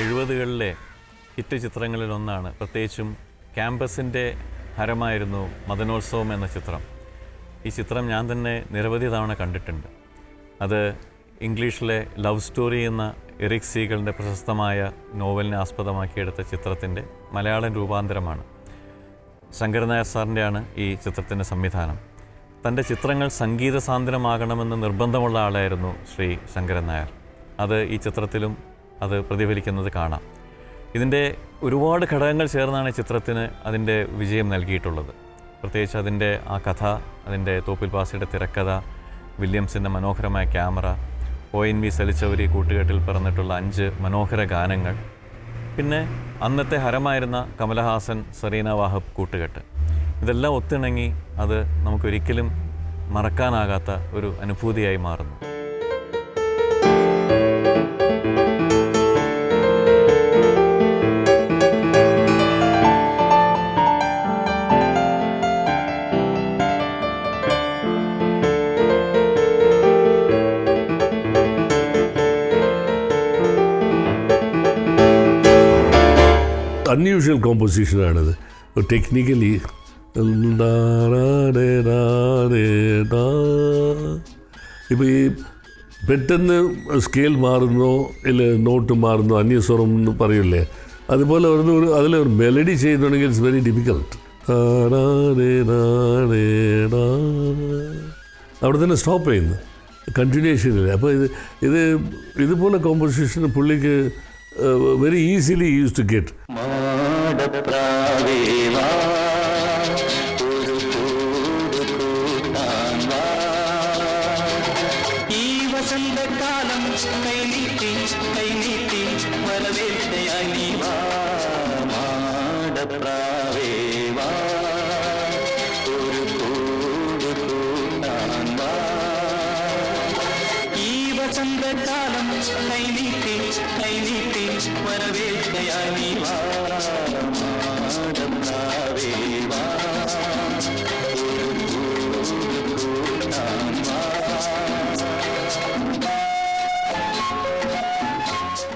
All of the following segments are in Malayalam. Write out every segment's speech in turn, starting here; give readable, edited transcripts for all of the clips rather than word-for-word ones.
70കളിലെ ഹിറ്റ് ചിത്രങ്ങളിലൊന്നാണ്. പ്രത്യേകിച്ചും ക്യാമ്പസിൻ്റെ ഹരമായിരുന്നു മദനോത്സവം എന്ന ചിത്രം. ഈ ചിത്രം ഞാൻ തന്നെ നിരവധി തവണ കണ്ടിട്ടുണ്ട്. അത് ഇംഗ്ലീഷിലെ ലവ് സ്റ്റോറി എന്ന എറിക് സീഗലിൻ്റെ പ്രശസ്തമായ നോവലിനെ ആസ്പദമാക്കിയെടുത്ത ചിത്രത്തിൻ്റെ മലയാളം രൂപാന്തരമാണ്. ശങ്കരൻ നായർ സാറിൻ്റെയാണ് ഈ ചിത്രത്തിൻ്റെ സംവിധാനം. തൻ്റെ ചിത്രങ്ങൾ സംഗീത സാന്ദ്രമാകണമെന്ന് നിർബന്ധമുള്ള ആളായിരുന്നു ശ്രീ ശങ്കരൻ നായർ. അത് ഈ ചിത്രത്തിലും അത് പ്രതിഫലിക്കുന്നത് കാണാം. ഇതിൻ്റെ ഒരുപാട് ഘടകങ്ങൾ ചേർന്നാണ് ചിത്രത്തിന് അതിൻ്റെ വിജയം നൽകിയിട്ടുള്ളത്. പ്രത്യേകിച്ച് അതിൻ്റെ ആ കഥ, അതിൻ്റെ തോപ്പിൽ പാസിയുടെ തിരക്കഥ, വില്യംസിൻ്റെ മനോഹരമായ ക്യാമറ, ONV സലിച്ചവരി കൂട്ടുകെട്ടിൽ പിറന്നിട്ടുള്ള 5 മനോഹര ഗാനങ്ങൾ, പിന്നെ അന്നത്തെ ഹരമായിരുന്ന കമലഹാസൻ സരീന വാഹബ് കൂട്ടുകെട്ട്, ഇതെല്ലാം ഒത്തിണങ്ങി അത് നമുക്കൊരിക്കലും മറക്കാനാകാത്ത ഒരു അനുഭൂതിയായി മാറുന്നു. അൺയൂഷ്വൽ കോമ്പോസിഷനാണിത്. ടെക്നിക്കലി ഇപ്പോൾ ഈ പെട്ടെന്ന് സ്കെയിൽ മാറുന്നോ ഇല്ല നോട്ട് മാറുന്നോ അന്യസ്വരം എന്ന് പറയില്ലേ, അതുപോലെ അതിലൊരു മെലഡി ചെയ്യുന്നുണ്ടെങ്കിൽ ഇറ്റ്സ് വെരി ഡിഫിക്കൽട്ട്. അവിടെ തന്നെ സ്റ്റോപ്പ് ചെയ്യുന്നു, കണ്ടിന്യൂഷനില്ല. അപ്പോൾ ഇതുപോലെ കോമ്പോസിഷൻ പുള്ളിക്ക് very easily used to get.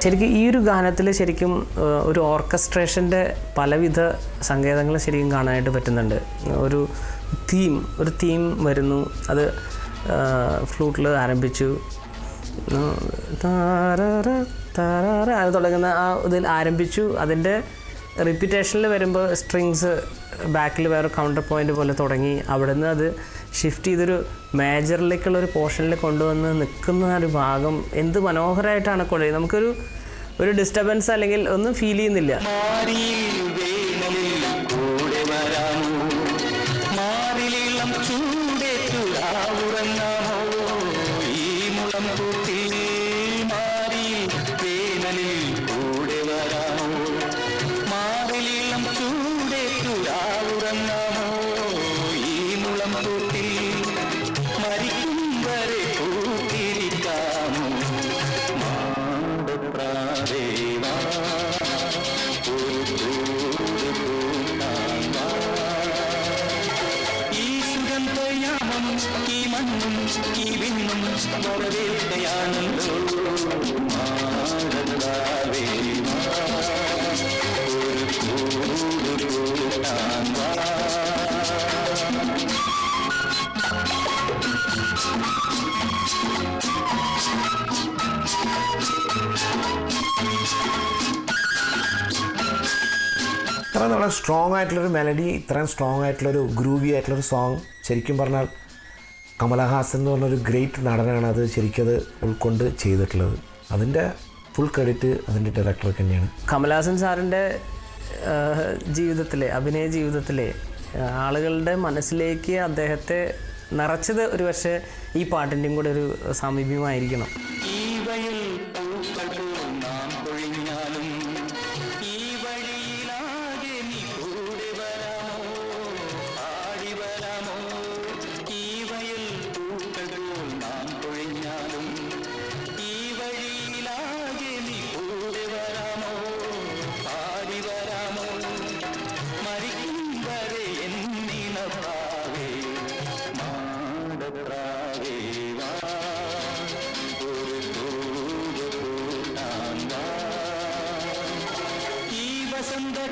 ശരിക്കും ഈ ഒരു ഗാനത്തിൽ ശരിക്കും ഒരു ഓർക്കസ്ട്രേഷൻ്റെ പലവിധ സങ്കേതങ്ങൾ ശരിക്കും കാണാനായിട്ട് പറ്റുന്നുണ്ട്. ഒരു തീം വരുന്നു, അത് ഫ്ലൂട്ടിൽ ആരംഭിച്ചു, അത് തുടങ്ങുന്ന ആ ഇതിൽ ആരംഭിച്ചു, അതിൻ്റെ റിപ്പീറ്റേഷനിൽ വരുമ്പോൾ സ്ട്രിങ്സ് ബാക്കിൽ വേറെ കൗണ്ടർ പോയിൻ്റ് പോലെ തുടങ്ങി, അവിടെ നിന്ന് അത് ഷിഫ്റ്റ് ചെയ്തൊരു മേജറിലേക്കുള്ളൊരു പോർഷനിൽ കൊണ്ടുവന്ന് നിൽക്കുന്ന ഒരു ഭാഗം എന്ത് മനോഹരമായിട്ടാണ് കൊള്ളുന്നത്. നമുക്കൊരു ഡിസ്റ്റർബൻസ് അല്ലെങ്കിൽ ഒന്നും ഫീൽ ചെയ്യുന്നില്ല. ഇത്ര നല്ല സ്ട്രോങ് ആയിട്ടുള്ളൊരു മെലഡി, ഇത്രയും സ്ട്രോങ് ആയിട്ടുള്ളൊരു ഗ്രൂവി ആയിട്ടുള്ളൊരു സോങ്, ശരിക്കും പറഞ്ഞാൽ കമലഹാസൻ എന്ന് പറഞ്ഞൊരു ഗ്രേറ്റ് നടനാണ് അത് ശരിക്കും അത് ഉൾക്കൊണ്ട് ചെയ്തിട്ടുള്ളത്. അതിൻ്റെ ഫുൾ ക്രെഡിറ്റ് അതിൻ്റെ ഡയറക്ടർക്ക് തന്നെയാണ്. കമലഹാസൻ സാറിൻ്റെ ജീവിതത്തിലെ അഭിനയ ജീവിതത്തിലെ ആളുകളുടെ മനസ്സിലേക്ക് അദ്ദേഹത്തെ നിറച്ചത് ഒരു പക്ഷേ ഈ പാട്ടിൻ്റെയും കൂടെ ഒരു സാമീപ്യമായിരിക്കണം.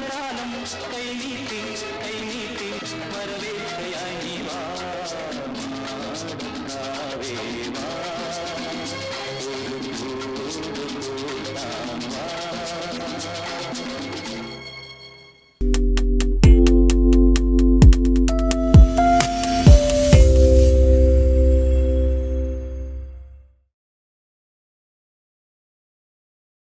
കാലം കൈ